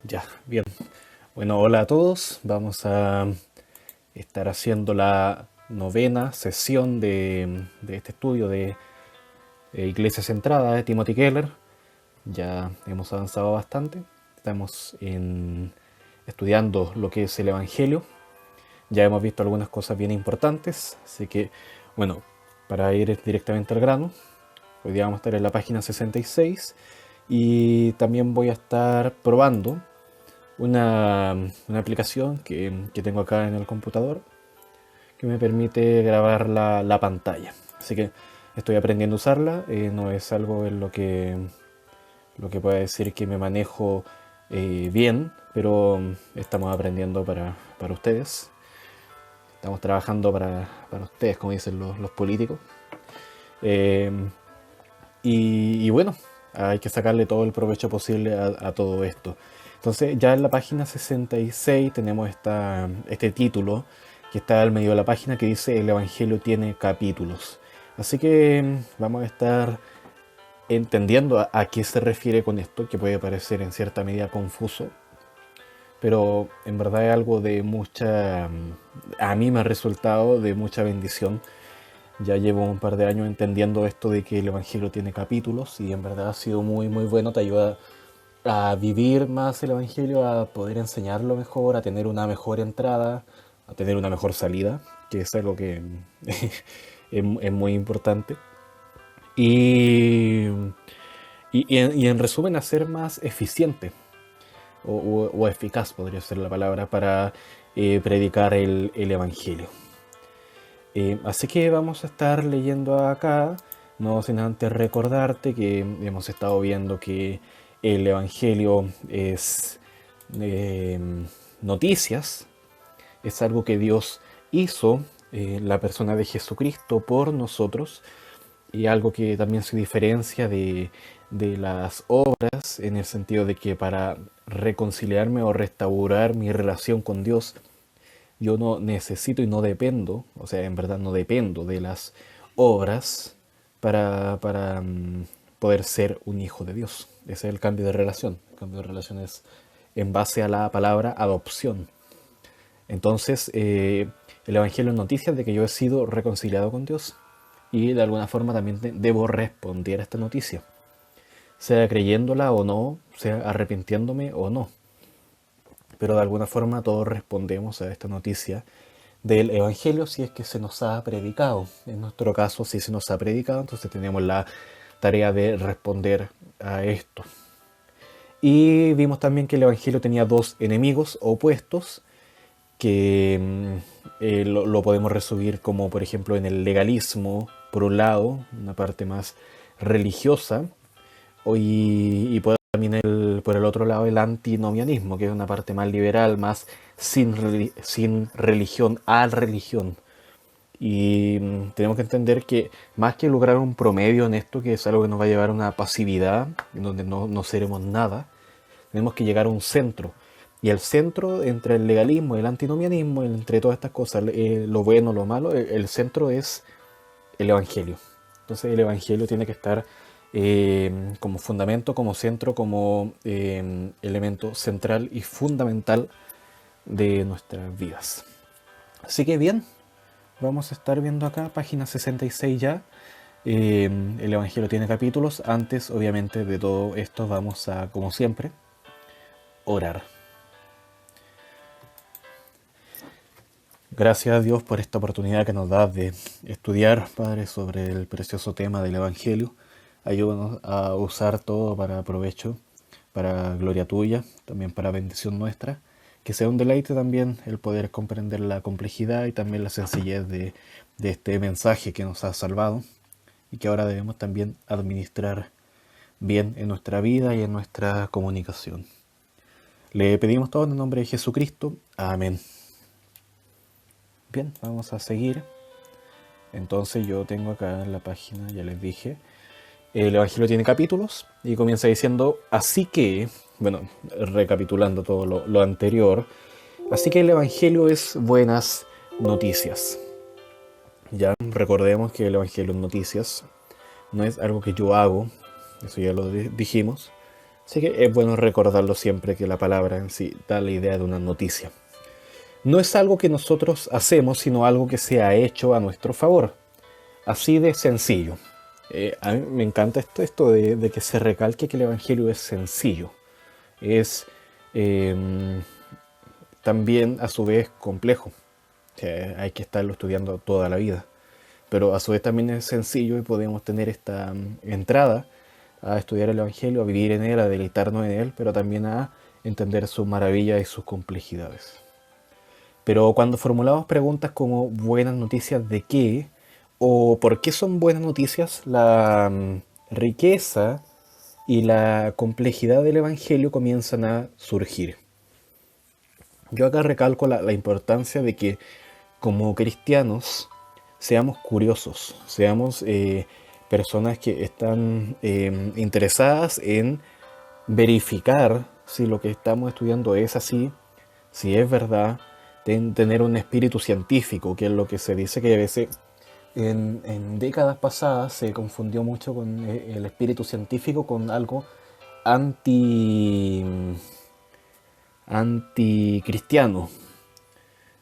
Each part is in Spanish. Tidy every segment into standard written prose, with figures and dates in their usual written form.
Ya, bien. Bueno, hola a todos. Vamos a estar haciendo la novena sesión de este estudio de Iglesia Centrada de Timothy Keller. Ya hemos avanzado bastante. Estamos estudiando lo que es el Evangelio. Ya hemos visto algunas cosas bien importantes. Así que, bueno, para ir directamente al grano, hoy día vamos a estar en la página 66 y también voy a estar probando una aplicación que tengo acá en el computador que me permite grabar la pantalla. Así que estoy aprendiendo a usarla. No es algo en lo que pueda decir que me manejo bien, pero estamos aprendiendo para ustedes. Estamos trabajando para ustedes, como dicen los políticos. Eh, y bueno, hay que sacarle todo el provecho posible a todo esto. Entonces ya en la página 66 tenemos este título que está al medio de la página que dice el Evangelio tiene capítulos. Así que vamos a estar entendiendo a qué se refiere con esto, que puede parecer en cierta medida confuso, pero en verdad es algo de a mí me ha resultado de mucha bendición. Ya llevo un par de años entendiendo esto de que el Evangelio tiene capítulos y en verdad ha sido muy muy bueno, te ayuda a vivir más el Evangelio, a poder enseñarlo mejor, a tener una mejor entrada, a tener una mejor salida, que es algo que es muy importante. Y, y en resumen, a ser más eficiente o eficaz podría ser la palabra para predicar el Evangelio. Así que vamos a estar leyendo acá, no sin antes recordarte que hemos estado viendo que el Evangelio es eh, noticias, es algo que Dios hizo, la persona de Jesucristo por nosotros, y algo que también se diferencia de las obras en el sentido de que para reconciliarme o restaurar mi relación con Dios, yo no necesito y no dependo, o sea, en verdad no dependo de las obras para poder ser un hijo de Dios. Ese es el cambio de relación. El cambio de relación es en base a la palabra adopción. Entonces, el Evangelio es noticia de que yo he sido reconciliado con Dios y de alguna forma también debo responder a esta noticia, sea creyéndola o no, sea arrepintiéndome o no. Pero de alguna forma todos respondemos a esta noticia del Evangelio si es que se nos ha predicado. En nuestro caso, si se nos ha predicado, entonces tenemos la tarea de responder a esto. Y vimos también que el Evangelio tenía dos enemigos opuestos que lo podemos resumir como por ejemplo en el legalismo, por un lado, una parte más religiosa, y también por el otro lado el antinomianismo, que es una parte más liberal, más sin religión a religión. Y tenemos que entender que más que lograr un promedio en esto, que es algo que nos va a llevar a una pasividad, en donde no seremos nada, tenemos que llegar a un centro. Y el centro entre el legalismo y el antinomianismo, entre todas estas cosas, lo bueno, lo malo, el centro es el Evangelio. Entonces el Evangelio tiene que estar como fundamento, como centro, como elemento central y fundamental de nuestras vidas. Así que bien, vamos a estar viendo acá, página 66 ya. El Evangelio tiene capítulos. Antes, obviamente, de todo esto vamos a, como siempre, orar. Gracias a Dios por esta oportunidad que nos da de estudiar, Padre, sobre el precioso tema del Evangelio. Ayúdanos a usar todo para provecho, para gloria tuya, también para bendición nuestra. Que sea un deleite también el poder comprender la complejidad y también la sencillez de este mensaje que nos ha salvado y que ahora debemos también administrar bien en nuestra vida y en nuestra comunicación. Le pedimos todo en el nombre de Jesucristo. Amén. Bien, vamos a seguir. Entonces yo tengo acá en la página, ya les dije, el Evangelio tiene capítulos y comienza diciendo, así que, bueno, recapitulando todo lo anterior, así que el Evangelio es buenas noticias. Ya recordemos que el Evangelio es noticias, no es algo que yo hago, eso ya lo dijimos, Así que es bueno recordarlo siempre que la palabra en sí da la idea de una noticia. No es algo que nosotros hacemos, sino algo que se ha hecho a nuestro favor. Así de sencillo. A mí me encanta esto de que se recalque que el Evangelio es sencillo. Es eh, también a su vez complejo. O sea, hay que estarlo estudiando toda la vida. Pero a su vez también es sencillo y podemos tener esta entrada a estudiar el Evangelio, a vivir en él, a deleitarnos en él, pero también a entender sus maravillas y sus complejidades. Pero cuando formulamos preguntas como buenas noticias de qué o por qué son buenas noticias, la riqueza y la complejidad del Evangelio comienzan a surgir. Yo acá recalco la importancia de que como cristianos seamos curiosos, seamos personas que están interesadas en verificar si lo que estamos estudiando es así, si es verdad, tener un espíritu científico, que es lo que se dice que a veces en décadas pasadas se confundió mucho con el espíritu científico con algo anti anticristiano.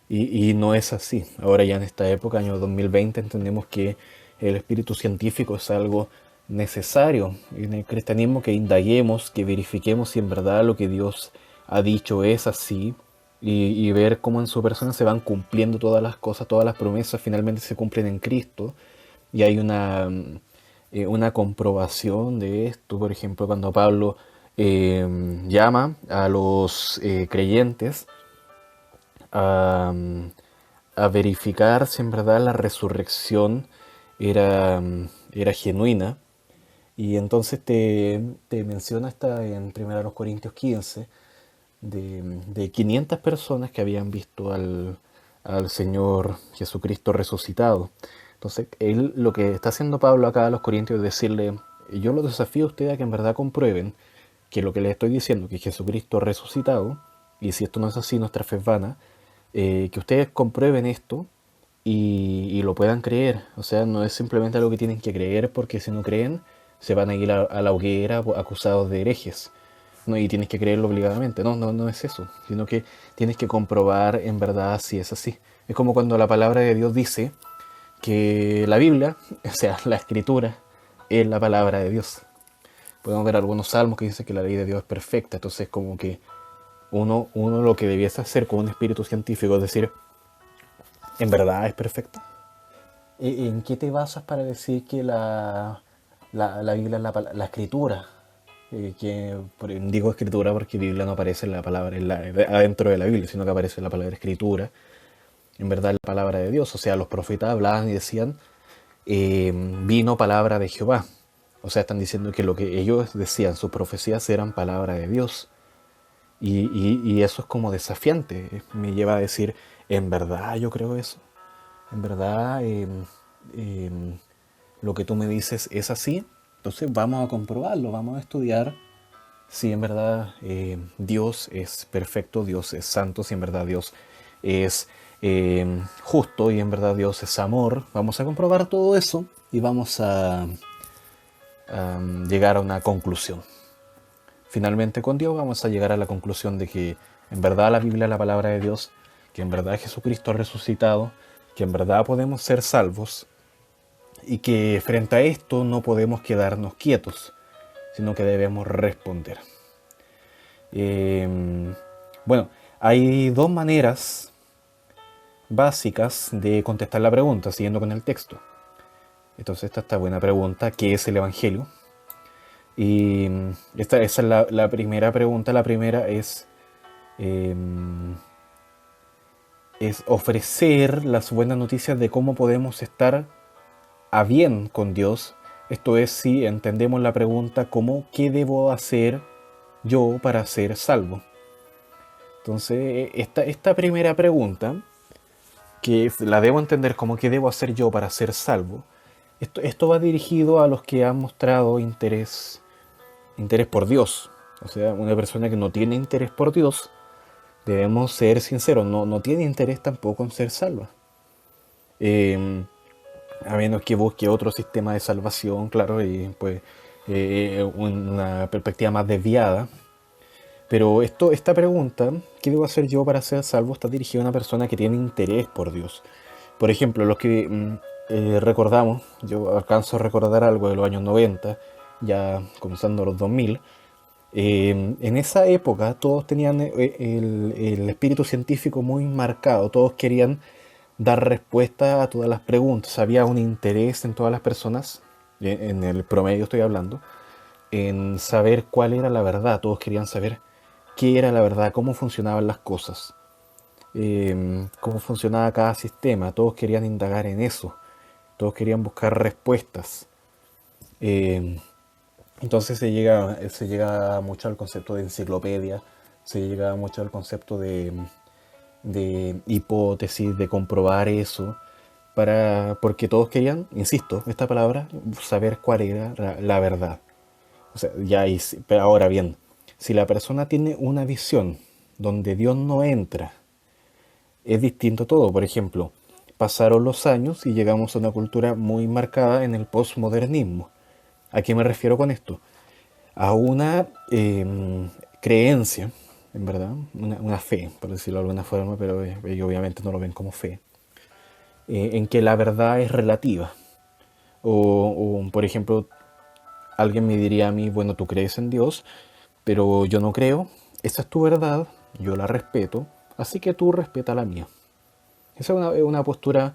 Y no es así. Ahora ya en esta época, año 2020, entendemos que el espíritu científico es algo necesario en el cristianismo, que indaguemos, que verifiquemos si en verdad lo que Dios ha dicho es así y ver cómo en su persona se van cumpliendo todas las cosas, todas las promesas finalmente se cumplen en Cristo. Y hay una comprobación de esto, por ejemplo, cuando Pablo llama a los creyentes a, a verificar si en verdad la resurrección era genuina. Y entonces te menciona esta en 1 Corintios 15 de 500 personas que habían visto al Señor Jesucristo resucitado. Entonces, él lo que está haciendo Pablo acá a los Corintios es decirle, yo los desafío a ustedes a que en verdad comprueben que lo que les estoy diciendo, que Jesucristo resucitado, y si esto no es así, nuestra fe es vana, que ustedes comprueben esto y lo puedan creer. O sea, no es simplemente algo que tienen que creer porque si no creen se van a ir a la hoguera acusados de herejes. No, y tienes que creerlo obligadamente. No, no, no es eso, sino que tienes que comprobar en verdad si es así. Es como cuando la palabra de Dios dice que la Biblia, o sea, la escritura, es la palabra de Dios. Podemos ver algunos salmos que dicen que la ley de Dios es perfecta. Entonces, como que uno lo que debiese hacer con un espíritu científico es decir, ¿en verdad es perfecta? ¿En qué te basas para decir que la Biblia es la escritura? Digo escritura porque Biblia no aparece en la palabra adentro de la Biblia, sino que aparece la palabra escritura. En verdad es la palabra de Dios. O sea, los profetas hablaban y decían, vino palabra de Jehová. O sea, están diciendo que lo que ellos decían, sus profecías eran palabra de Dios. Y eso es como desafiante. Me lleva a decir, en verdad yo creo eso. En verdad eh, lo que tú me dices es así. Entonces vamos a comprobarlo, vamos a estudiar si en verdad Dios es perfecto, Dios es santo, si en verdad Dios es justo y en verdad Dios es amor. Vamos a comprobar todo eso y vamos a llegar a una conclusión. Finalmente con Dios vamos a llegar a la conclusión de que en verdad la Biblia es la palabra de Dios, que en verdad Jesucristo ha resucitado, que en verdad podemos ser salvos y que frente a esto no podemos quedarnos quietos, sino que debemos responder. Bueno, hay dos maneras básicas de contestar la pregunta, siguiendo con el texto. Entonces esta está buena pregunta, ¿qué es el Evangelio? Y esa es la primera pregunta. La primera eh, es ofrecer las buenas noticias de cómo podemos estar a bien con Dios. Esto es si entendemos la pregunta como ¿qué debo hacer yo para ser salvo? Entonces, esta primera pregunta, que la debo entender como ¿qué debo hacer yo para ser salvo? Esto va dirigido a los que han mostrado interés por Dios. O sea, una persona que no tiene interés por Dios, debemos ser sinceros, no tiene interés tampoco en ser salva. A menos que busque otro sistema de salvación, claro, y pues una perspectiva más desviada. Pero esta pregunta, ¿qué debo hacer yo para ser salvo?, está dirigida a una persona que tiene interés por Dios. Por ejemplo, los que recordamos, yo alcanzo a recordar algo de los años 90, ya comenzando los 2000. En esa época todos tenían el espíritu científico muy marcado, todos querían dar respuesta a todas las preguntas, había un interés en todas las personas, en el promedio estoy hablando, en saber cuál era la verdad, todos querían saber qué era la verdad, cómo funcionaban las cosas, cómo funcionaba cada sistema, todos querían indagar en eso, todos querían buscar respuestas. Eh, entonces se llega mucho al concepto de enciclopedia, se llega mucho al concepto de hipótesis, de comprobar eso, porque todos querían, insisto, esta palabra, saber cuál era la verdad. O sea, pero ahora bien, si la persona tiene una visión donde Dios no entra, es distinto todo. Por ejemplo, pasaron los años y llegamos a una cultura muy marcada en el postmodernismo. ¿A qué me refiero con esto? A una creencia, en verdad, una fe, por decirlo de alguna forma, pero ellos obviamente no lo ven como fe, en que la verdad es relativa. Por ejemplo, alguien me diría a mí, bueno, tú crees en Dios, pero yo no creo, esa es tu verdad, yo la respeto, así que tú respeta la mía. Esa es una postura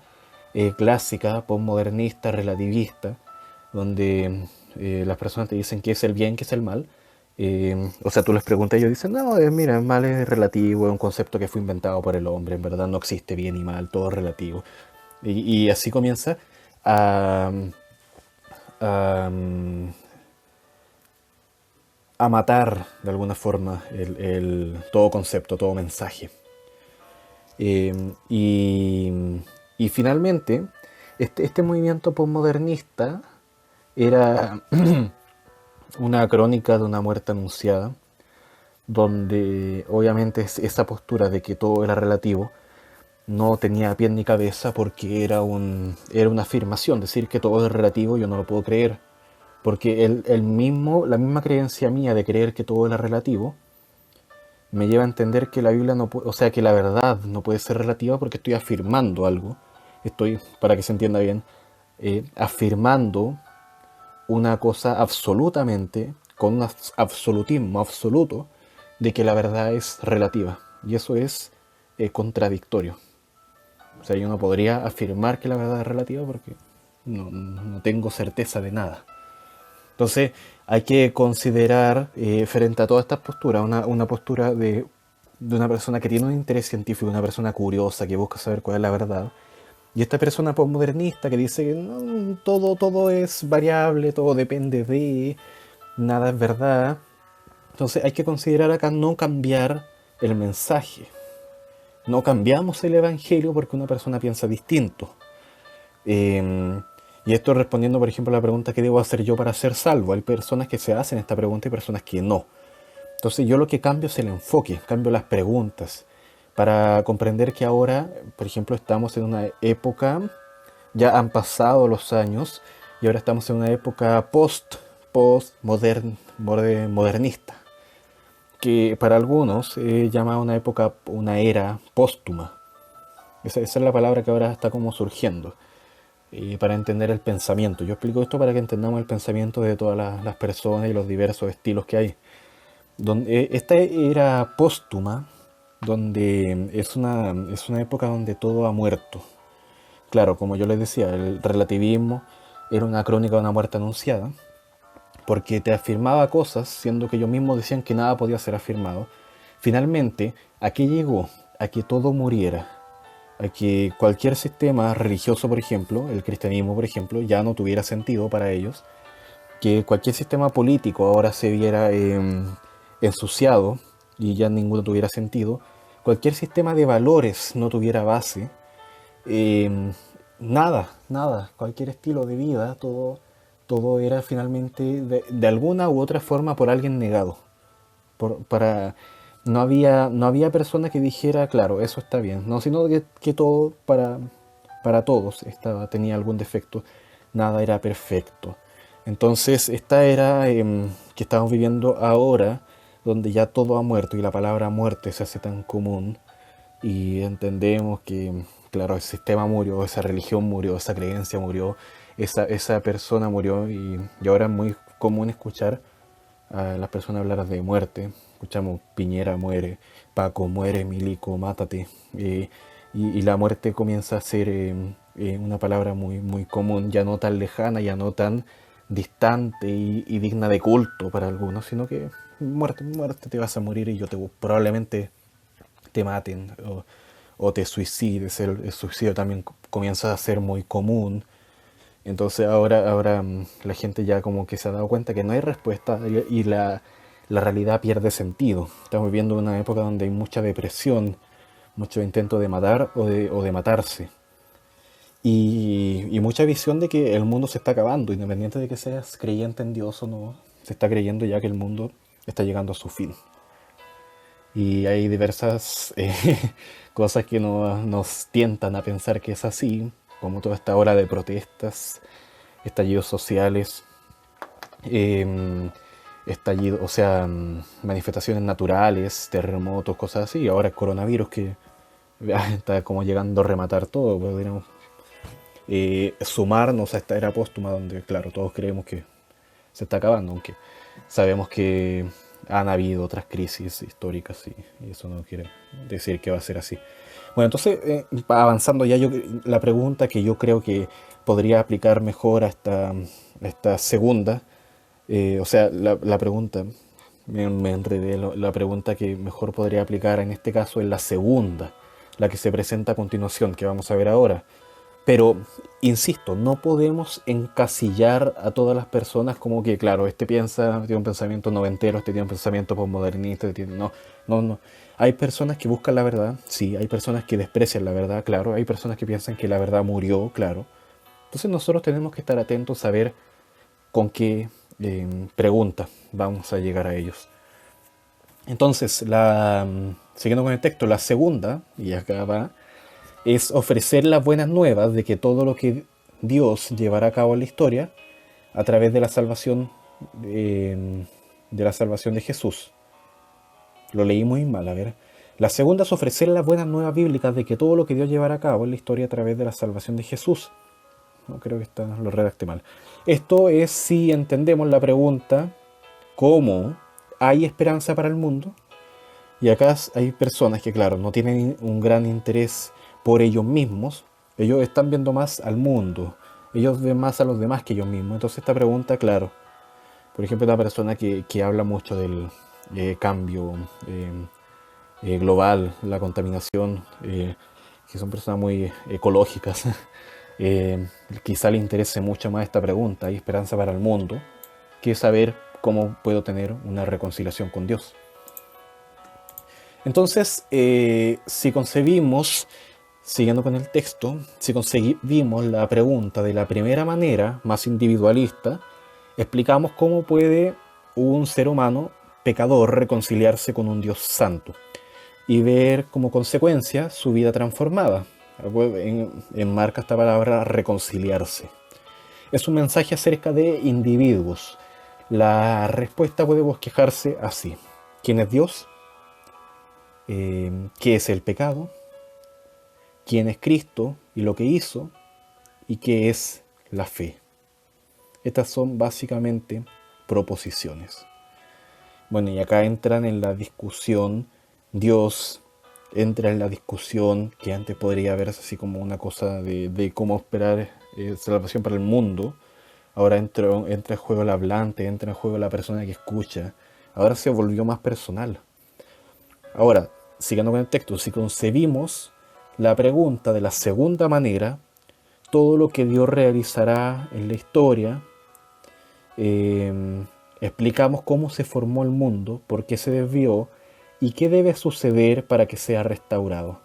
clásica, postmodernista, relativista, donde las personas te dicen qué es el bien, qué es el mal. O sea, tú les preguntas y ellos dicen, no, mira, el mal es relativo, es un concepto que fue inventado por el hombre, en verdad no existe bien y mal, todo es relativo. Y así comienza a, a, a matar de alguna forma todo concepto, todo mensaje. Eh, y, y finalmente, este movimiento postmodernista era una crónica de una muerte anunciada, donde obviamente esa postura de que todo era relativo no tenía pie ni cabeza, porque era una afirmación. Decir que todo es relativo yo no lo puedo creer, porque la misma creencia mía de creer que todo era relativo me lleva a entender que la Biblia no puede, o sea, que la verdad no puede ser relativa, porque estoy afirmando algo. Estoy, para que se entienda bien, afirmando una cosa absolutamente, con un absolutismo absoluto, de que la verdad es relativa. Y eso es contradictorio. O sea, yo no podría afirmar que la verdad es relativa porque no tengo certeza de nada. Entonces, hay que considerar, frente a todas estas posturas, una postura de una persona que tiene un interés científico, una persona curiosa que busca saber cuál es la verdad. Y esta persona postmodernista que dice que no, todo es variable, todo depende de, nada es verdad. Entonces hay que considerar acá no cambiar el mensaje. No cambiamos el evangelio porque una persona piensa distinto. Eh, y esto respondiendo, por ejemplo, a la pregunta: ¿qué debo hacer yo para ser salvo? Hay personas que se hacen esta pregunta y personas que no. Entonces yo lo que cambio es el enfoque, cambio las preguntas, para comprender que ahora, por ejemplo, estamos en una época, ya han pasado los años, y ahora estamos en una época modernista, que para algunos llama una época, una era póstuma. Esa es la palabra que ahora está como surgiendo, para entender el pensamiento. Yo explico esto para que entendamos el pensamiento de todas las personas y los diversos estilos que hay. Esta era póstuma, donde es una época donde todo ha muerto. Claro, como yo les decía, el relativismo era una crónica de una muerte anunciada, porque te afirmaba cosas, siendo que ellos mismos decían que nada podía ser afirmado. Finalmente, ¿a qué llegó? A que todo muriera, a que cualquier sistema religioso, por ejemplo, el cristianismo, por ejemplo, ya no tuviera sentido para ellos, que cualquier sistema político ahora se viera ensuciado y ya ninguno tuviera sentido, cualquier sistema de valores no tuviera base, eh, nada, cualquier estilo de vida, todo era finalmente de alguna u otra forma por alguien negado. Por- para, no había persona que dijera, claro, eso está bien, no, sino que todo para todos tenía algún defecto, nada era perfecto. Entonces, esta era que estamos viviendo ahora, donde ya todo ha muerto y la palabra muerte se hace tan común y entendemos que, claro, el sistema murió, esa religión murió, esa creencia murió, esa persona murió y ahora es muy común escuchar a las personas hablar de muerte. Escuchamos Piñera muere, Paco muere, Milico, mátate. Y la muerte comienza a ser una palabra muy, muy común, ya no tan lejana, ya no tan distante y digna de culto para algunos, sino que muerte, muerte, te vas a morir y probablemente te maten o te suicides. El suicidio también comienza a ser muy común. Entonces ahora la gente ya como que se ha dado cuenta que no hay respuesta y la realidad pierde sentido. Estamos viviendo una época donde hay mucha depresión, mucho intento de matar o de matarse. Y mucha visión de que el mundo se está acabando, independiente de que seas creyente en Dios o no, se está creyendo ya que el mundo está llegando a su fin. Y hay diversas cosas que nos tientan a pensar que es así, como toda esta ola de protestas, estallidos sociales, eh, o sea, manifestaciones naturales, terremotos, cosas así. Ahora el coronavirus que está como llegando a rematar todo, podríamos sumarnos a esta era póstuma donde, claro, todos creemos que se está acabando, aunque sabemos que han habido otras crisis históricas y eso no quiere decir que va a ser así. Bueno, entonces, avanzando ya, la pregunta que yo creo que podría aplicar mejor a esta segunda, o sea, la pregunta, me enredé, la pregunta que mejor podría aplicar en este caso es la segunda, la que se presenta a continuación, que vamos a ver ahora. Pero, insisto, no podemos encasillar a todas las personas como que, claro, este tiene un pensamiento noventero, este tiene un pensamiento postmodernista, no, no, no. Hay personas que buscan la verdad, sí, hay personas que desprecian la verdad, claro, hay personas que piensan que la verdad murió, claro. Entonces nosotros tenemos que estar atentos a ver con qué pregunta vamos a llegar a ellos. Entonces, siguiendo con el texto, la segunda, y acá va, es ofrecer las buenas nuevas de que todo lo que Dios llevará a cabo en la historia a través de la salvación de Jesús. Lo leí muy mal, a ver. La segunda es ofrecer las buenas nuevas bíblicas de que todo lo que Dios llevará a cabo en la historia a través de la salvación de Jesús. No, creo que lo redacté mal. Esto es si entendemos la pregunta, ¿cómo hay esperanza para el mundo? Y acá hay personas que, claro, no tienen un gran interés por ellos mismos. Ellos están viendo más al mundo. Ellos ven más a los demás que ellos mismos. Entonces esta pregunta, claro, por ejemplo, una persona que habla mucho del cambio global, la contaminación, que son personas muy ecológicas, quizá le interese mucho más esta pregunta, ¿hay esperanza para el mundo?, que saber cómo puedo tener una reconciliación con Dios. Entonces, si concebimos, siguiendo con el texto, si concebimos la pregunta de la primera manera, más individualista, explicamos cómo puede un ser humano pecador reconciliarse con un Dios santo y ver como consecuencia su vida transformada. Enmarca esta palabra reconciliarse. Es un mensaje acerca de individuos. La respuesta puede bosquejarse así. ¿Quién es Dios? ¿Qué es el pecado? ¿Quién es Cristo y lo que hizo? ¿Y qué es la fe? Estas son básicamente proposiciones. Bueno, y acá entran en la discusión Dios, entra en la discusión que antes podría verse así como una cosa de cómo esperar salvación para el mundo. Ahora entra en juego el hablante, entra en juego la persona que escucha. Ahora se volvió más personal. Ahora, siguiendo con el texto, si concebimos la pregunta de la segunda manera, todo lo que Dios realizará en la historia, explicamos cómo se formó el mundo, por qué se desvió y qué debe suceder para que sea restaurado.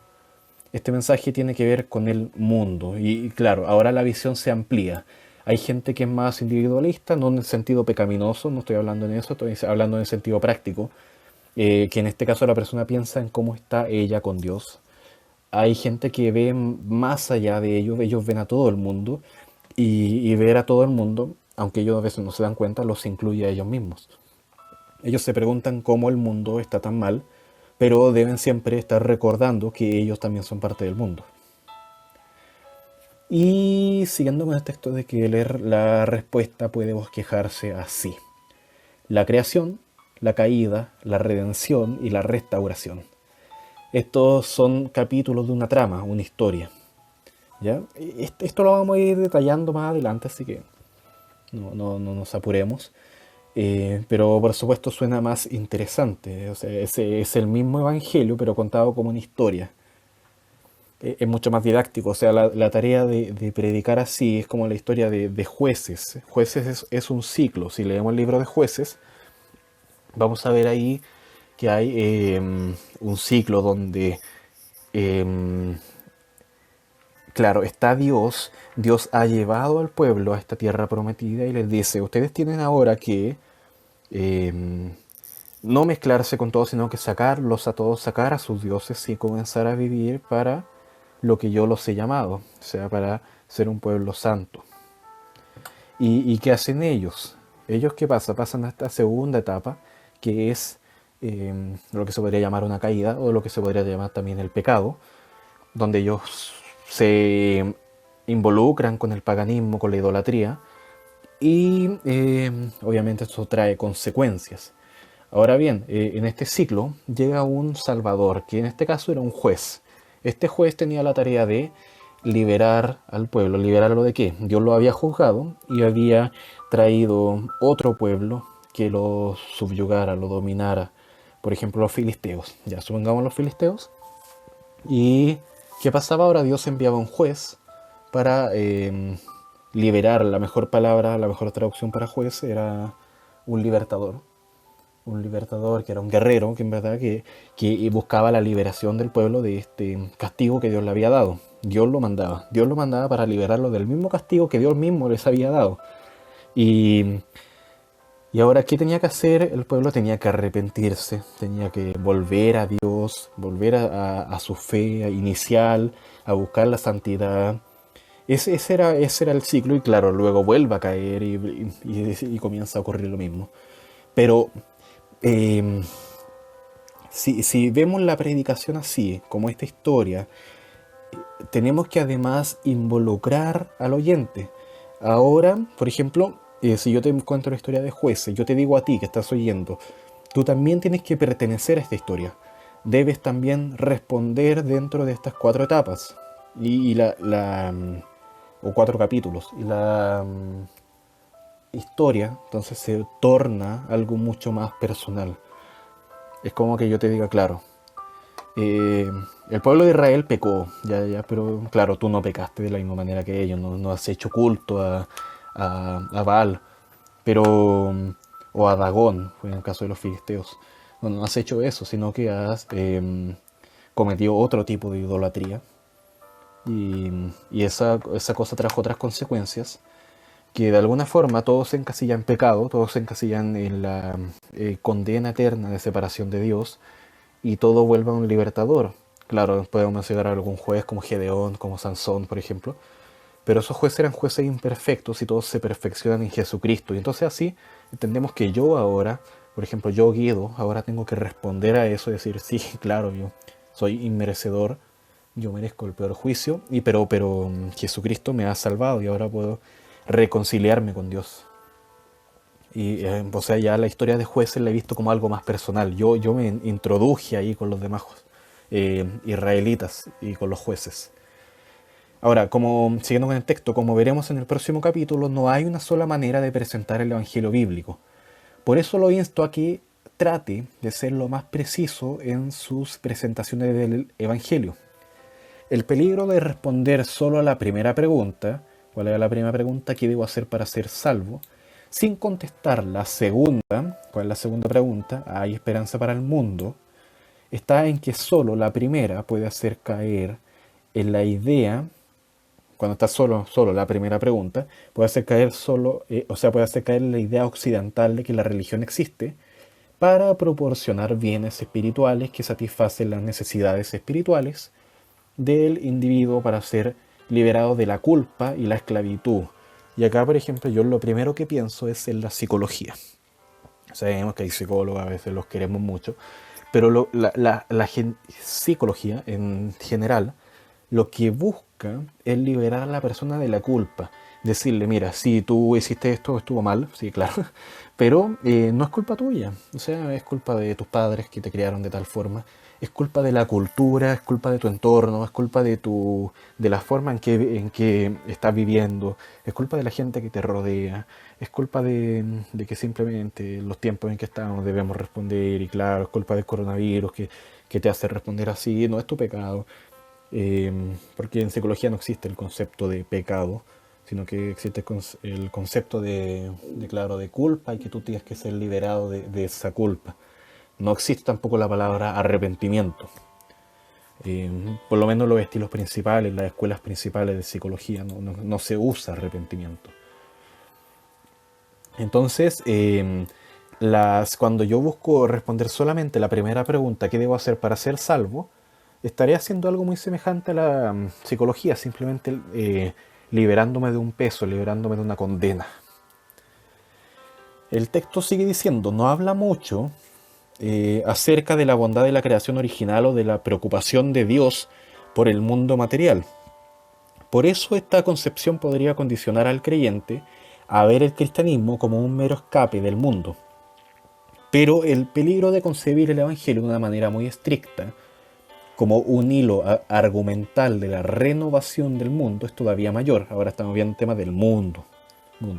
Este mensaje tiene que ver con el mundo y claro, ahora la visión se amplía. Hay gente que es más individualista, no en el sentido pecaminoso, no estoy hablando en eso, estoy hablando en el sentido práctico, que en este caso la persona piensa en cómo está ella con Dios. Hay gente que ve más allá de ellos ven a todo el mundo y ver a todo el mundo aunque ellos a veces no se dan cuenta, los incluye a ellos mismos. Ellos se preguntan cómo el mundo está tan mal, pero deben siempre estar recordando que ellos también son parte del mundo. Y siguiendo con el texto de Keller, la respuesta puede bosquejarse así: la creación, la caída, la redención y la restauración. Estos son capítulos de una trama, una historia. ¿Ya? Esto lo vamos a ir detallando más adelante, así que no nos apuremos. Pero por supuesto suena más interesante. O sea, ese es el mismo evangelio, pero contado como una historia. Es mucho más didáctico. O sea, la tarea de predicar así es como la historia de Jueces. Jueces es un ciclo. Si leemos el libro de Jueces, vamos a ver ahí que hay un ciclo donde, eh, claro, está Dios. Dios ha llevado al pueblo a esta tierra prometida y les dice: ustedes tienen ahora que eh, no mezclarse con todos, sino que sacarlos a todos, sacar a sus dioses y comenzar a vivir para lo que yo los he llamado, o sea, para ser un pueblo santo. ¿Y qué hacen ellos? Ellos, ¿qué pasa? Pasan a esta segunda etapa, que es lo que se podría llamar una caída, o lo que se podría llamar también el pecado, donde ellos se involucran con el paganismo, con la idolatría, y obviamente esto trae consecuencias. Ahora bien, en este ciclo llega un salvador, que en este caso era un juez. Este juez tenía la tarea de liberar al pueblo. ¿Liberarlo de qué? Dios lo había juzgado y había traído otro pueblo que lo subyugara, lo dominara. Por ejemplo, los filisteos. Ya supongamos los filisteos. ¿Y qué pasaba ahora? Dios enviaba un juez para liberar. La mejor palabra, la mejor traducción para juez era un libertador. Un libertador que era un guerrero, que en verdad que buscaba la liberación del pueblo de este castigo que Dios le había dado. Dios lo mandaba para liberarlo del mismo castigo que Dios mismo les había dado. Y, y ahora, ¿qué tenía que hacer? El pueblo tenía que arrepentirse, tenía que volver a Dios, volver a su fe inicial, a buscar la santidad. Ese era el ciclo y claro, luego vuelve a caer y comienza a ocurrir lo mismo. Pero eh, si vemos la predicación así, como esta historia, tenemos que además involucrar al oyente. Ahora, por ejemplo, si yo te cuento la historia de Jueces, yo te digo a ti que estás oyendo, tú también tienes que pertenecer a esta historia. Debes también responder dentro de estas cuatro etapas o cuatro capítulos. Y la historia entonces se torna algo mucho más personal. Es como que yo te diga, claro, eh, el pueblo de Israel pecó, ya, pero claro, tú no pecaste de la misma manera que ellos, no has hecho culto a Baal, pero, o a Dagón, fue en el caso de los filisteos. No has hecho eso, sino que has cometido otro tipo de idolatría. Y esa cosa trajo otras consecuencias, que de alguna forma todos se encasillan en pecado, todos se encasillan en la condena eterna de separación de Dios, y todo vuelve a un libertador. Claro, podemos mencionar a algún juez como Gedeón, como Sansón, por ejemplo, pero esos jueces eran jueces imperfectos y todos se perfeccionan en Jesucristo. Y entonces así entendemos que yo ahora, por ejemplo, yo Guido, ahora tengo que responder a eso y decir, sí, claro, yo soy inmerecedor, yo merezco el peor juicio, pero Jesucristo me ha salvado y ahora puedo reconciliarme con Dios. Y, o sea, ya la historia de jueces la he visto como algo más personal. Yo me introduje ahí con los demás israelitas y con los jueces. Ahora, como siguiendo con el texto, como veremos en el próximo capítulo, no hay una sola manera de presentar el Evangelio bíblico. Por eso lo insto a que trate de ser lo más preciso en sus presentaciones del Evangelio. El peligro de responder solo a la primera pregunta, ¿cuál era la primera pregunta? ¿Qué debo hacer para ser salvo? Sin contestar la segunda, ¿cuál es la segunda pregunta? ¿Hay esperanza para el mundo? Está en que solo la primera puede hacer caer en la idea, cuando está solo la primera pregunta, puede hacer caer puede hacer caer en la idea occidental de que la religión existe para proporcionar bienes espirituales que satisfacen las necesidades espirituales del individuo para ser liberado de la culpa y la esclavitud. Y acá, por ejemplo, yo lo primero que pienso es en la psicología. Sabemos que hay psicólogos, a veces los queremos mucho, pero psicología en general lo que busca es liberar a la persona de la culpa. Decirle, mira, si tú hiciste esto, estuvo mal, sí, claro, pero no es culpa tuya. O sea, es culpa de tus padres que te criaron de tal forma. Es culpa de la cultura, es culpa de tu entorno, es culpa de la forma en que estás viviendo, es culpa de la gente que te rodea, es culpa de que simplemente los tiempos en que estamos debemos responder, y claro, es culpa del coronavirus que te hace responder así, no es tu pecado. Eh, Porque en psicología no existe el concepto de pecado, sino que existe el concepto claro, de culpa, y que tú tienes que ser liberado de esa culpa. No existe tampoco la palabra arrepentimiento. Por lo menos los estilos principales, las escuelas principales de psicología, no se usa arrepentimiento. Entonces, cuando yo busco responder solamente la primera pregunta, ¿qué debo hacer para ser salvo?, estaré haciendo algo muy semejante a la psicología, simplemente liberándome de un peso, liberándome de una condena. El texto sigue diciendo, no habla mucho acerca de la bondad de la creación original o de la preocupación de Dios por el mundo material. Por eso esta concepción podría condicionar al creyente a ver el cristianismo como un mero escape del mundo. Pero el peligro de concebir el Evangelio de una manera muy estricta, como un hilo argumental de la renovación del mundo, es todavía mayor. Ahora estamos viendo el tema del mundo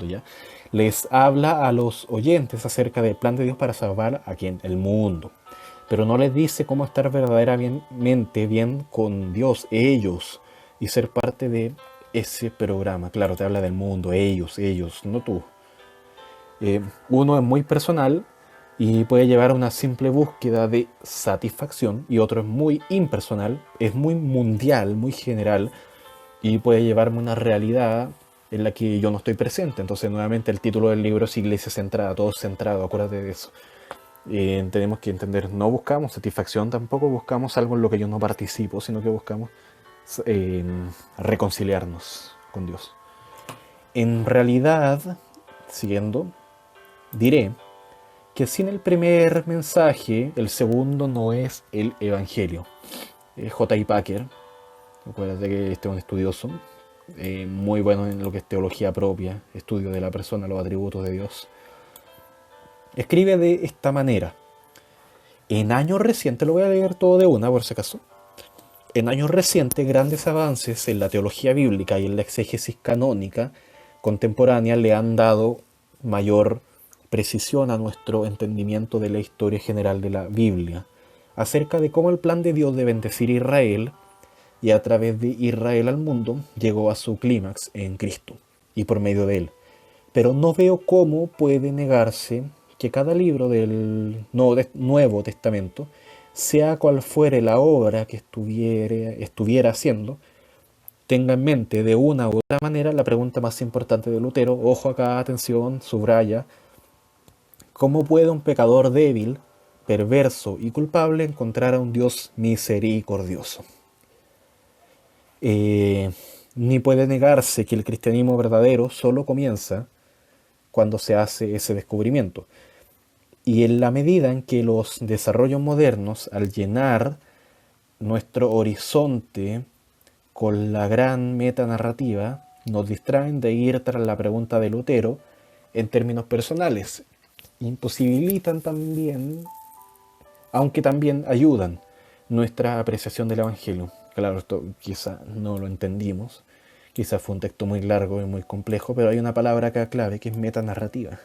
ya. Les habla a los oyentes acerca del plan de Dios para salvar a quien, el mundo. Pero no les dice cómo estar verdaderamente bien con Dios, ellos, y ser parte de ese programa. Claro, te habla del mundo, ellos, no tú. Uno es muy personal y puede llevar a una simple búsqueda de satisfacción, y otro es muy impersonal, es muy mundial, muy general, y puede llevarme a una realidad en la que yo no estoy presente. Entonces, nuevamente, el título del libro es Iglesia Centrada, todo centrado, acuérdate de eso. Tenemos que entender, no buscamos satisfacción, tampoco buscamos algo en lo que yo no participo, sino que buscamos eh, reconciliarnos con Dios. En realidad, siguiendo, diré que sin el primer mensaje, el segundo no es el Evangelio. J.I. Packer, acuérdate que este es un estudioso, muy bueno en lo que es teología propia, estudio de la persona, los atributos de Dios. Escribe de esta manera. En años recientes, lo voy a leer todo de una por si acaso. En años recientes, grandes avances en la teología bíblica y en la exégesis canónica contemporánea le han dado mayor precisión a nuestro entendimiento de la historia general de la Biblia, acerca de cómo el plan de Dios de bendecir a Israel y a través de Israel al mundo llegó a su clímax en Cristo y por medio de él. Pero no veo cómo puede negarse que cada libro del Nuevo Testamento, sea cual fuere la obra que estuviera haciendo, tenga en mente de una u otra manera la pregunta más importante de Lutero. Ojo acá, atención, subraya. ¿Cómo puede un pecador débil, perverso y culpable encontrar a un Dios misericordioso? Ni puede negarse que el cristianismo verdadero solo comienza cuando se hace ese descubrimiento. Y en la medida en que los desarrollos modernos, al llenar nuestro horizonte con la gran metanarrativa, nos distraen de ir tras la pregunta de Lutero en términos personales, imposibilitan también, aunque también ayudan, nuestra apreciación del Evangelio. Claro, esto quizá no lo entendimos, quizá fue un texto muy largo y muy complejo, pero hay una palabra acá clave que es metanarrativa.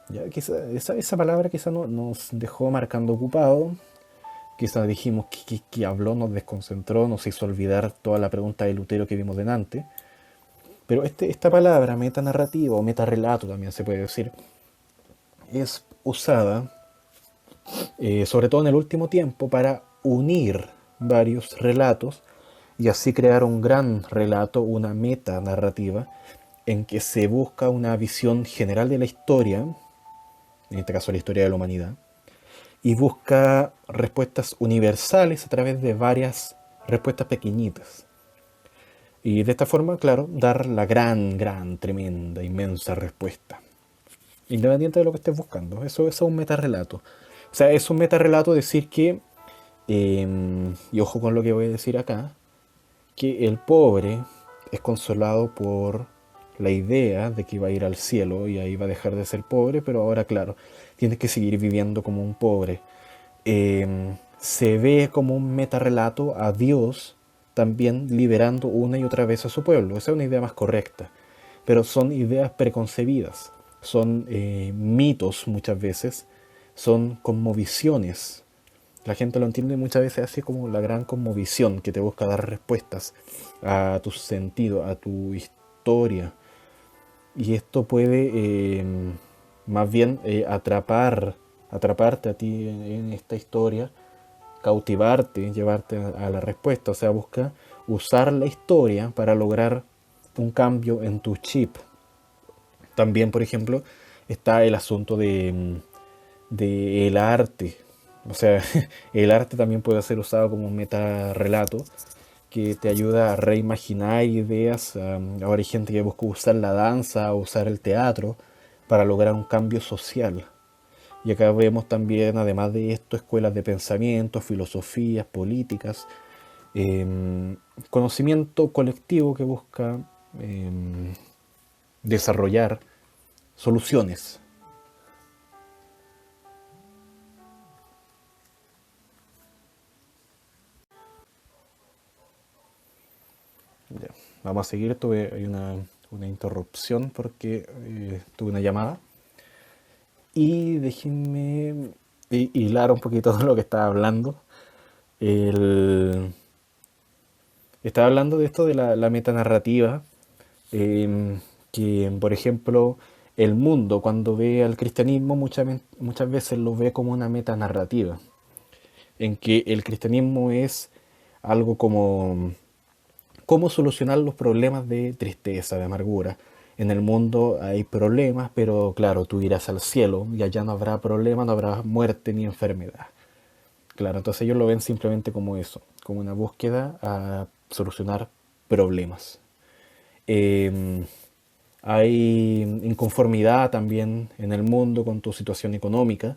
Ya, quizá, esa palabra quizá nos dejó marcando ocupado, quizá dijimos que habló, nos desconcentró, nos hizo olvidar toda la pregunta de Lutero que vimos delante. Pero esta palabra, metanarrativa o metarrelato también se puede decir, es usada, sobre todo en el último tiempo, para unir varios relatos y así crear un gran relato, una metanarrativa, en que se busca una visión general de la historia, en este caso la historia de la humanidad, y busca respuestas universales a través de varias respuestas pequeñitas. Y de esta forma, claro, dar la gran, tremenda, inmensa respuesta. Independiente de lo que estés buscando. Eso es un metarrelato. O sea, es un metarrelato decir que, y ojo con lo que voy a decir acá, que el pobre es consolado por la idea de que va a ir al cielo y ahí va a dejar de ser pobre, pero ahora, claro, tienes que seguir viviendo como un pobre. Se ve como un metarrelato a Dios también liberando una y otra vez a su pueblo. Esa es una idea más correcta. Pero son ideas preconcebidas, son mitos muchas veces, son cosmovisiones. La gente lo entiende muchas veces así como la gran cosmovisión que te busca dar respuestas a tu sentido, a tu historia. Y esto puede más bien atraparte a ti en esta historia, cautivarte, llevarte a la respuesta. O sea, busca usar la historia para lograr un cambio en tu chip. También, por ejemplo, está el asunto de el arte. O sea, el arte también puede ser usado como un metarrelato que te ayuda a reimaginar ideas. Ahora hay gente que busca usar la danza, usar el teatro para lograr un cambio social. Y acá vemos también, además de esto, escuelas de pensamiento, filosofías, políticas, conocimiento colectivo que busca desarrollar soluciones. Ya, vamos a seguir, hay una interrupción porque tuve una llamada. Y déjenme hilar un poquito de lo que estaba hablando. El, Estaba hablando de esto de la metanarrativa, que por ejemplo el mundo cuando ve al cristianismo muchas veces lo ve como una metanarrativa, en que el cristianismo es algo como cómo solucionar los problemas de tristeza, de amargura. En el mundo hay problemas, pero claro, tú irás al cielo y allá no habrá problema, no habrá muerte ni enfermedad. Claro, entonces ellos lo ven simplemente como eso, como una búsqueda a solucionar problemas. Eh, Hay inconformidad también en el mundo con tu situación económica.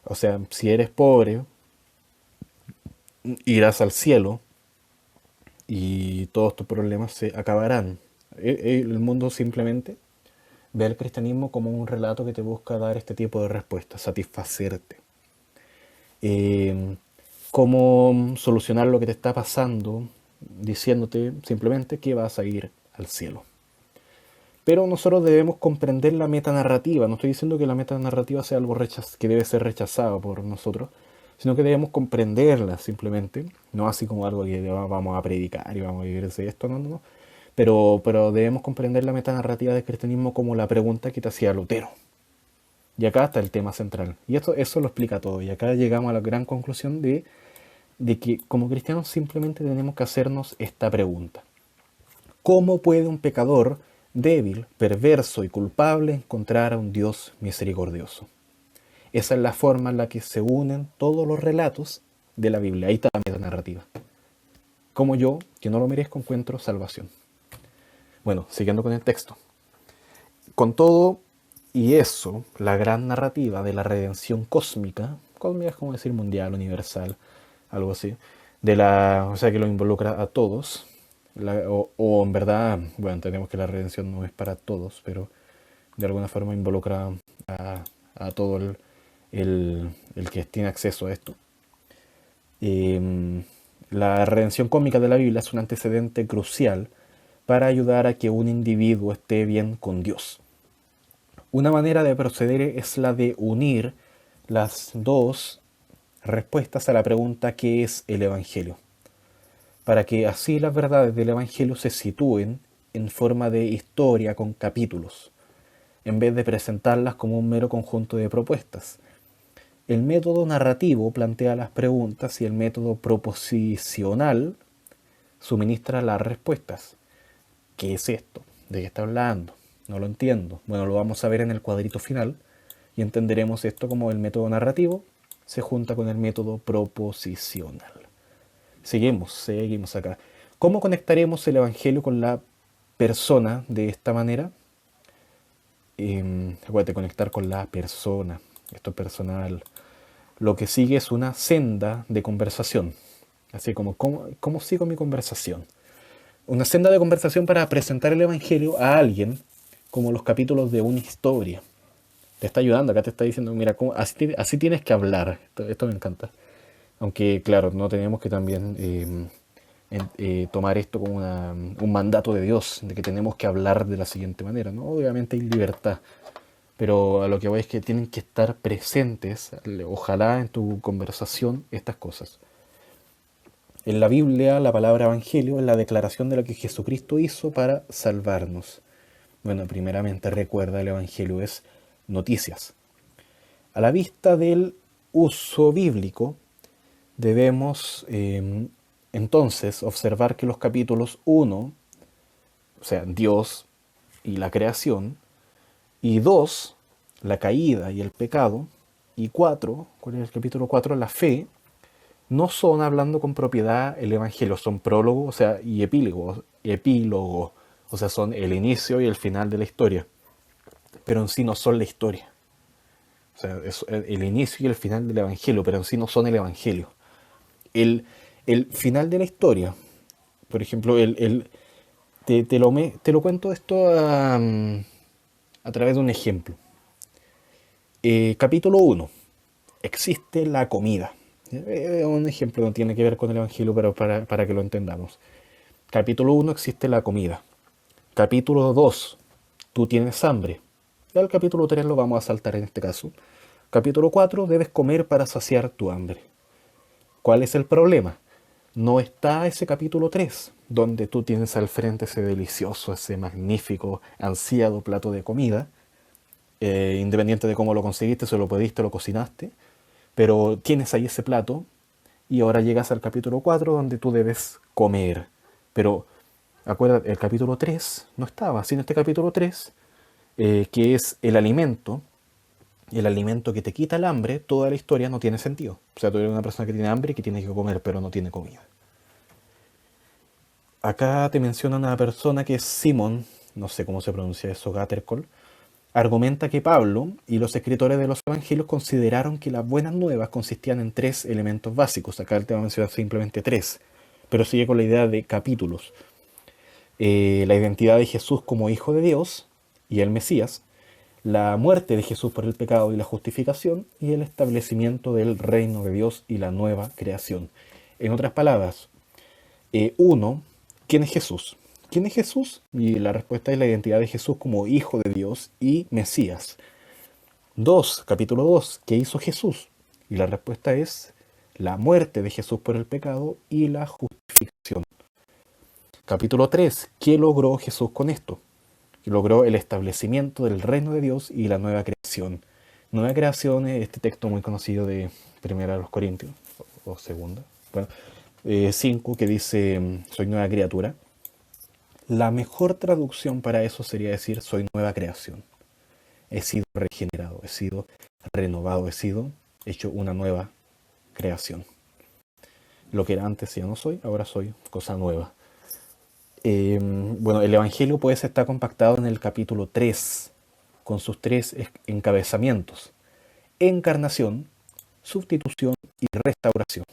O sea, si eres pobre, irás al cielo y todos tus problemas se acabarán. El mundo simplemente ve al cristianismo como un relato que te busca dar este tipo de respuestas, satisfacerte. Eh, Cómo solucionar lo que te está pasando diciéndote simplemente que vas a ir al cielo. Pero nosotros debemos comprender la metanarrativa. No estoy diciendo que la metanarrativa sea algo que debe ser rechazado por nosotros, sino que debemos comprenderla simplemente, no así como algo que vamos a predicar y vamos a vivir de esto, no, no, no. Pero debemos comprender la metanarrativa del cristianismo como la pregunta que te hacía Lutero. Y acá está el tema central. Y eso lo explica todo. Y acá llegamos a la gran conclusión de que como cristianos simplemente tenemos que hacernos esta pregunta. ¿Cómo puede un pecador débil, perverso y culpable encontrar a un Dios misericordioso? Esa es la forma en la que se unen todos los relatos de la Biblia. Ahí está la metanarrativa. Como yo, que no lo merezco, encuentro salvación. Bueno, siguiendo con el texto. Con todo y eso, la gran narrativa de la redención cósmica es como decir mundial, universal, algo así, o sea que lo involucra a todos, o en verdad, bueno, entendemos que la redención no es para todos, pero de alguna forma involucra a todo el que tiene acceso a esto. Eh, la redención cósmica de la Biblia es un antecedente crucial para ayudar a que un individuo esté bien con Dios. Una manera de proceder es la de unir las dos respuestas a la pregunta ¿qué es el Evangelio? Para que así las verdades del Evangelio se sitúen en forma de historia con capítulos, en vez de presentarlas como un mero conjunto de propuestas. El método narrativo plantea las preguntas y el método proposicional suministra las respuestas. ¿Qué es esto? ¿De qué está hablando? No lo entiendo. Bueno, lo vamos a ver en el cuadrito final y entenderemos esto como el método narrativo se junta con el método proposicional. Seguimos acá. ¿Cómo conectaremos el Evangelio con la persona de esta manera? Acuérdate, conectar con la persona. Esto es personal. Lo que sigue es una senda de conversación. Así como, ¿cómo sigo mi conversación? Una senda de conversación para presentar el Evangelio a alguien, como los capítulos de una historia. Te está ayudando, acá te está diciendo, mira, así tienes que hablar. Esto me encanta. Aunque, claro, no tenemos que también tomar esto como un mandato de Dios, de que tenemos que hablar de la siguiente manera, ¿no? Obviamente hay libertad, pero a lo que voy es que tienen que estar presentes, ojalá en tu conversación, estas cosas. En la Biblia, la palabra evangelio es la declaración de lo que Jesucristo hizo para salvarnos. Bueno, primeramente recuerda, el evangelio es noticias. A la vista del uso bíblico, debemos entonces observar que los capítulos 1, o sea, Dios y la creación, y 2, la caída y el pecado, y 4, ¿cuál es el capítulo 4? La fe, no son hablando con propiedad el Evangelio, son prólogo, o sea, y epílogo, o sea, son el inicio y el final de la historia, pero en sí no son la historia. O sea, es el inicio y el final del Evangelio, pero en sí no son el Evangelio. El, el final de la historia, por ejemplo, te lo cuento esto a través de un ejemplo. Capítulo 1. Existe la comida. Un ejemplo no tiene que ver con el Evangelio, pero para que lo entendamos. Capítulo 1. Existe la comida. Capítulo 2. Tú tienes hambre. Ya el capítulo 3 lo vamos a saltar en este caso. Capítulo 4. Debes comer para saciar tu hambre. ¿Cuál es el problema? No está ese capítulo 3, donde tú tienes al frente ese delicioso, ese magnífico, ansiado plato de comida, independiente de cómo lo conseguiste, se lo pediste, lo cocinaste, pero tienes ahí ese plato y ahora llegas al capítulo 4 donde tú debes comer. Pero acuérdate, el capítulo 3 no estaba, sino este capítulo 3, que es el alimento que te quita el hambre, toda la historia no tiene sentido. O sea, tú eres una persona que tiene hambre y que tiene que comer, pero no tiene comida. Acá te menciona una persona que es Simón, no sé cómo se pronuncia eso, Gatterkol, argumenta que Pablo y los escritores de los evangelios consideraron que las buenas nuevas consistían en tres elementos básicos. Acá él te va a mencionar simplemente tres, pero sigue con la idea de capítulos. La identidad de Jesús como Hijo de Dios y el Mesías, la muerte de Jesús por el pecado y la justificación, y el establecimiento del reino de Dios y la nueva creación. En otras palabras, uno, ¿quién es Jesús? ¿Quién es Jesús? Y la respuesta es la identidad de Jesús como Hijo de Dios y Mesías. 2, capítulo 2, ¿qué hizo Jesús? Y la respuesta es la muerte de Jesús por el pecado y la justificación. Capítulo 3, ¿qué logró Jesús con esto? Logró el establecimiento del reino de Dios y la nueva creación. Nueva creación es este texto muy conocido de Primera de los Corintios, o Segunda, bueno, 5, que dice, soy nueva criatura. La mejor traducción para eso sería decir, soy nueva creación. He sido regenerado, he sido renovado, he sido hecho una nueva creación. Lo que era antes ya no soy, ahora soy cosa nueva. Bueno, el Evangelio pues está compactado en el capítulo 3, con sus tres encabezamientos: encarnación, sustitución y restauración.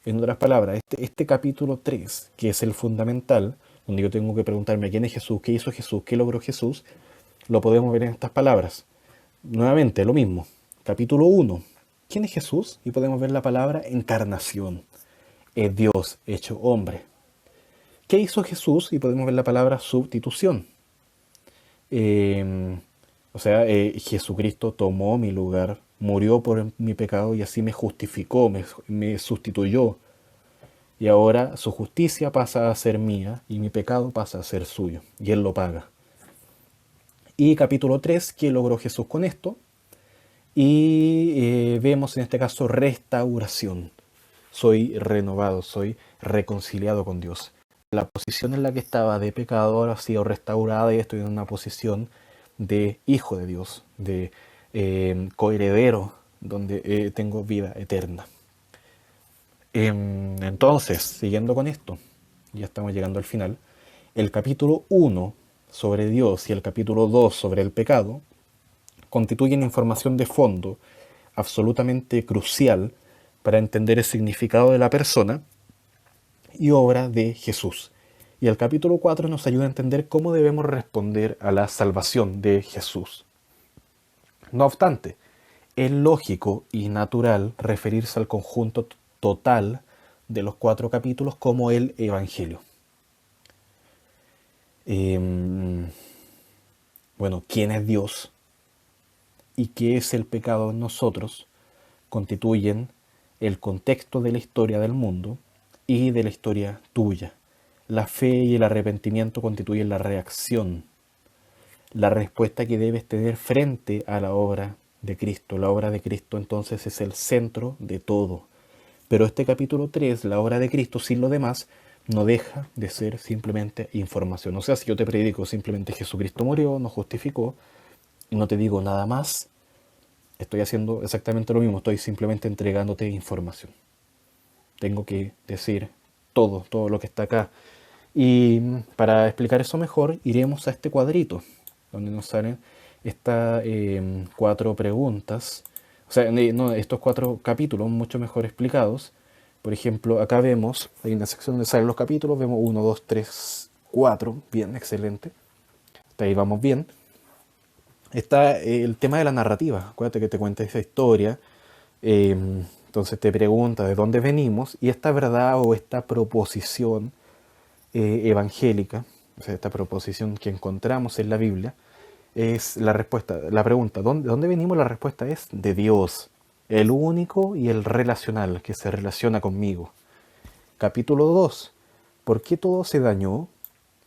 En otras palabras, este capítulo 3, que es el fundamental, donde yo tengo que preguntarme quién es Jesús, qué hizo Jesús, qué logró Jesús, lo podemos ver en estas palabras. Nuevamente, lo mismo. Capítulo 1, ¿quién es Jesús? Y podemos ver la palabra encarnación. Es Dios hecho hombre. ¿Qué hizo Jesús? Y podemos ver la palabra sustitución. Jesucristo tomó mi lugar, murió por mi pecado y así me justificó, me sustituyó. Y ahora su justicia pasa a ser mía y mi pecado pasa a ser suyo. Y Él lo paga. Y capítulo 3, ¿qué logró Jesús con esto? Y vemos en este caso restauración. Soy renovado, soy reconciliado con Dios. La posición en la que estaba de pecador ha sido restaurada y estoy en una posición de hijo de Dios, de coheredero, donde tengo vida eterna. Entonces, siguiendo con esto, ya estamos llegando al final, el capítulo 1 sobre Dios y el capítulo 2 sobre el pecado constituyen información de fondo absolutamente crucial para entender el significado de la persona y obra de Jesús. Y el capítulo 4 nos ayuda a entender cómo debemos responder a la salvación de Jesús. No obstante, es lógico y natural referirse al conjunto total de los 4 capítulos como el Evangelio. Bueno, ¿quién es Dios y qué es el pecado en nosotros? Constituyen el contexto de la historia del mundo y de la historia tuya. La fe y el arrepentimiento constituyen la reacción, la respuesta que debes tener frente a la obra de Cristo. La obra de Cristo entonces es el centro de todo. Pero este capítulo 3, la obra de Cristo, sin lo demás, no deja de ser simplemente información. O sea, si yo te predico simplemente Jesucristo murió, nos justificó, y no te digo nada más, estoy haciendo exactamente lo mismo, estoy simplemente entregándote información. Tengo que decir todo lo que está acá. Y para explicar eso mejor, iremos a este cuadrito, donde nos salen estas 4 preguntas. O sea, no, estos 4 capítulos mucho mejor explicados. Por ejemplo, acá vemos, hay una sección donde salen los capítulos, vemos 1, 2, 3, 4, bien, excelente. Hasta ahí vamos bien. Está el tema de la narrativa, acuérdate que te cuenta esa historia, entonces te pregunta de dónde venimos, y esta verdad o esta proposición evangélica, o sea, esta proposición que encontramos en la Biblia, es la respuesta, la pregunta, ¿dónde venimos? La respuesta es de Dios, el único y el relacional, que se relaciona conmigo. Capítulo 2, ¿por qué todo se dañó?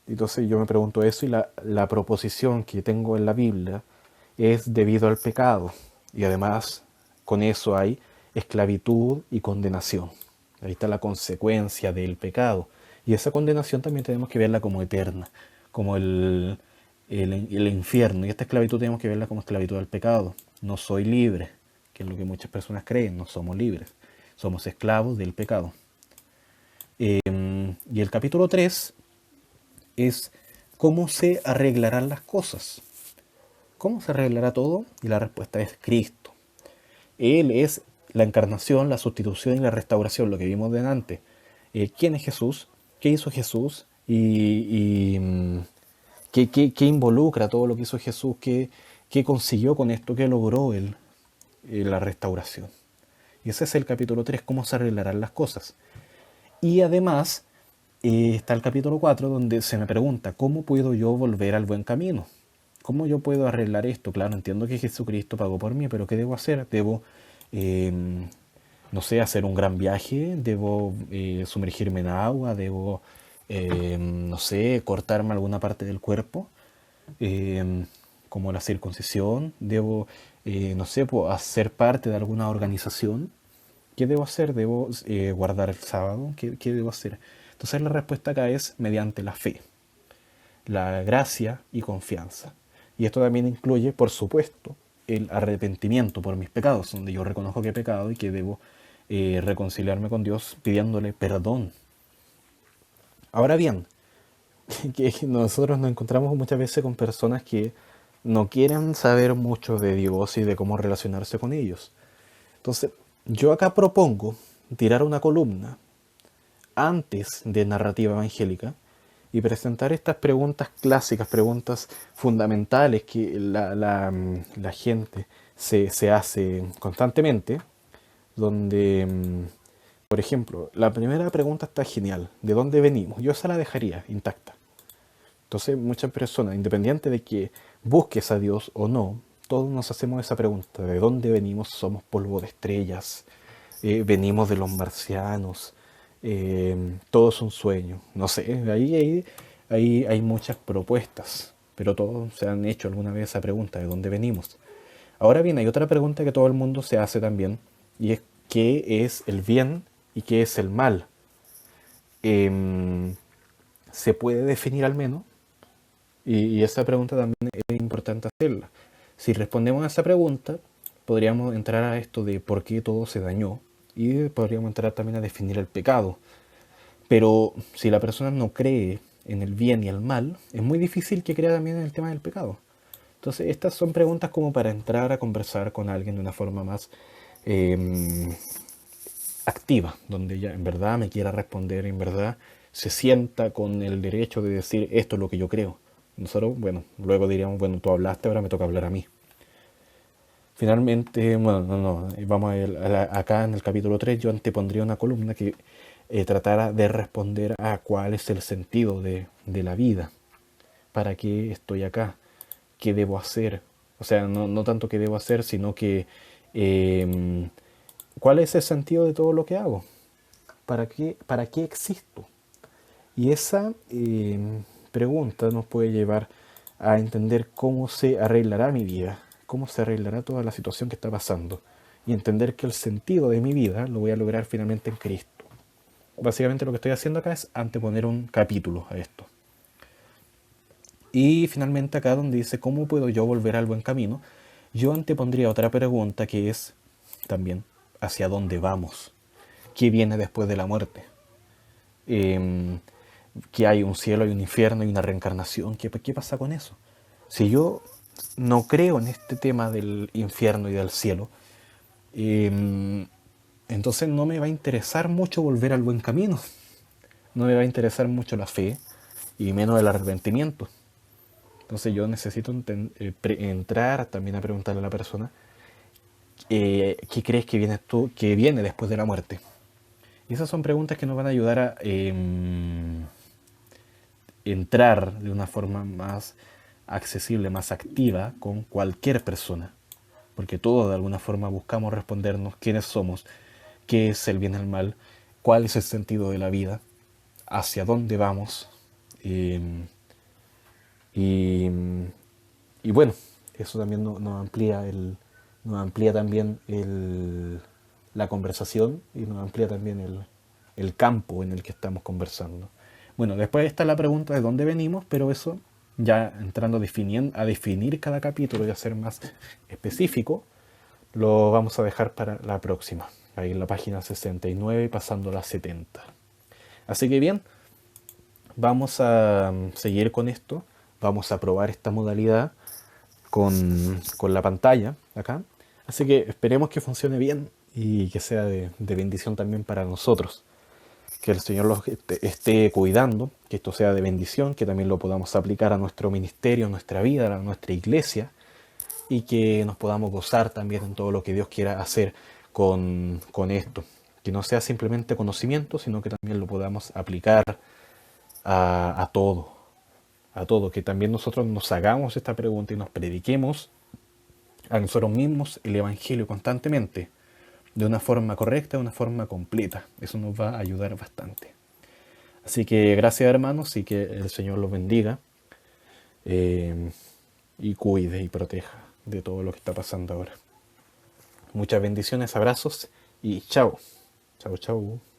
Entonces yo me pregunto eso, y la proposición que tengo en la Biblia es debido al pecado. Y además con eso hay esclavitud y condenación. Ahí está la consecuencia del pecado. Y esa condenación también tenemos que verla como eterna, como el infierno. Y esta esclavitud tenemos que verla como esclavitud del pecado. No soy libre, que es lo que muchas personas creen, no somos libres. Somos esclavos del pecado. Y el capítulo 3 es cómo se arreglarán las cosas. ¿Cómo se arreglará todo? Y la respuesta es Cristo. Él es la encarnación, la sustitución y la restauración, lo que vimos delante. ¿Quién es Jesús? ¿Qué hizo Jesús? ¿Qué involucra todo lo que hizo Jesús? ¿Qué consiguió con esto? ¿Qué logró él? La restauración. Y ese es el capítulo 3, cómo se arreglarán las cosas. Y además está el capítulo 4, donde se me pregunta, ¿cómo puedo yo volver al buen camino? ¿Cómo yo puedo arreglar esto? Claro, entiendo que Jesucristo pagó por mí, pero ¿qué debo hacer? Debo, no sé, hacer un gran viaje, debo sumergirme en agua, debo, no sé, cortarme alguna parte del cuerpo, eh, como la circuncisión, debo, no sé, hacer parte de alguna organización. ¿Qué debo hacer? ¿Debo guardar el sábado? ¿Qué debo hacer? Entonces la respuesta acá es mediante la fe, la gracia y confianza. Y esto también incluye, por supuesto, el arrepentimiento por mis pecados, donde yo reconozco que he pecado y que debo reconciliarme con Dios pidiéndole perdón. Ahora bien, que nosotros nos encontramos muchas veces con personas que no quieren saber mucho de Dios y de cómo relacionarse con ellos. Entonces, yo acá propongo tirar una columna antes de narrativa evangélica y presentar estas preguntas clásicas, preguntas fundamentales que la gente se hace constantemente, donde, por ejemplo, la primera pregunta está genial, ¿de dónde venimos? Yo esa la dejaría intacta. Entonces muchas personas, independiente de que busques a Dios o no, todos nos hacemos esa pregunta, ¿de dónde venimos? Somos polvo de estrellas, venimos de los marcianos, todo es un sueño. No sé, ahí hay muchas propuestas, pero todos se han hecho alguna vez esa pregunta, ¿de dónde venimos? Ahora bien, hay otra pregunta que todo el mundo se hace también, y es ¿qué es el bien y qué es el mal? ¿Se puede definir al menos? Y esa pregunta también es importante hacerla. Si respondemos a esa pregunta, podríamos entrar a esto de por qué todo se dañó, y podríamos entrar también a definir el pecado. Pero si la persona no cree en el bien y el mal, es muy difícil que crea también en el tema del pecado. Entonces, estas son preguntas como para entrar a conversar con alguien de una forma más eh, activa, donde ella en verdad me quiera responder, en verdad se sienta con el derecho de decir esto es lo que yo creo. Nosotros, bueno, luego diríamos, bueno, tú hablaste, ahora me toca hablar a mí. Finalmente, bueno, no, vamos acá en el capítulo 3 yo antepondría una columna que tratara de responder a cuál es el sentido de la vida, para qué estoy acá, qué debo hacer. O sea, no tanto qué debo hacer, sino que eh, cuál es el sentido de todo lo que hago, para qué existo. Y esa pregunta nos puede llevar a entender cómo se arreglará mi vida, cómo se arreglará toda la situación que está pasando. Y entender que el sentido de mi vida lo voy a lograr finalmente en Cristo. Básicamente lo que estoy haciendo acá es anteponer un capítulo a esto. Y finalmente acá donde dice cómo puedo yo volver al buen camino, yo antepondría otra pregunta que es también hacia dónde vamos, qué viene después de la muerte. Eh, que hay un cielo, hay un infierno, hay una reencarnación. ¿Qué pasa con eso? Si yo no creo en este tema del infierno y del cielo, eh, entonces no me va a interesar mucho volver al buen camino. No me va a interesar mucho la fe y menos el arrepentimiento. Entonces yo necesito entrar también a preguntarle a la persona ¿qué crees que viene, que viene después de la muerte? Y esas son preguntas que nos van a ayudar a entrar de una forma más accesible, más activa con cualquier persona. Porque todos de alguna forma buscamos respondernos quiénes somos, qué es el bien y el mal, cuál es el sentido de la vida, hacia dónde vamos. eh, y, y bueno, eso también nos amplía también la conversación y nos amplía también el campo en el que estamos conversando. Bueno, después está la pregunta de dónde venimos, pero eso ya entrando a definir cada capítulo y a ser más específico, lo vamos a dejar para la próxima, ahí en la página 69 pasando a la 70. Así que bien, vamos a seguir con esto, vamos a probar esta modalidad con la pantalla acá. Así que esperemos que funcione bien y que sea de bendición también para nosotros. Que el Señor los esté cuidando, que esto sea de bendición, que también lo podamos aplicar a nuestro ministerio, a nuestra vida, a nuestra iglesia, y que nos podamos gozar también en todo lo que Dios quiera hacer con esto. Que no sea simplemente conocimiento, sino que también lo podamos aplicar a todo, a todo, que también nosotros nos hagamos esta pregunta y nos prediquemos a nosotros mismos el Evangelio constantemente, de una forma correcta, de una forma completa. Eso nos va a ayudar bastante. Así que gracias hermanos y que el Señor los bendiga eh, y cuide y proteja de todo lo que está pasando ahora. Muchas bendiciones, abrazos y chao. Chao, chao.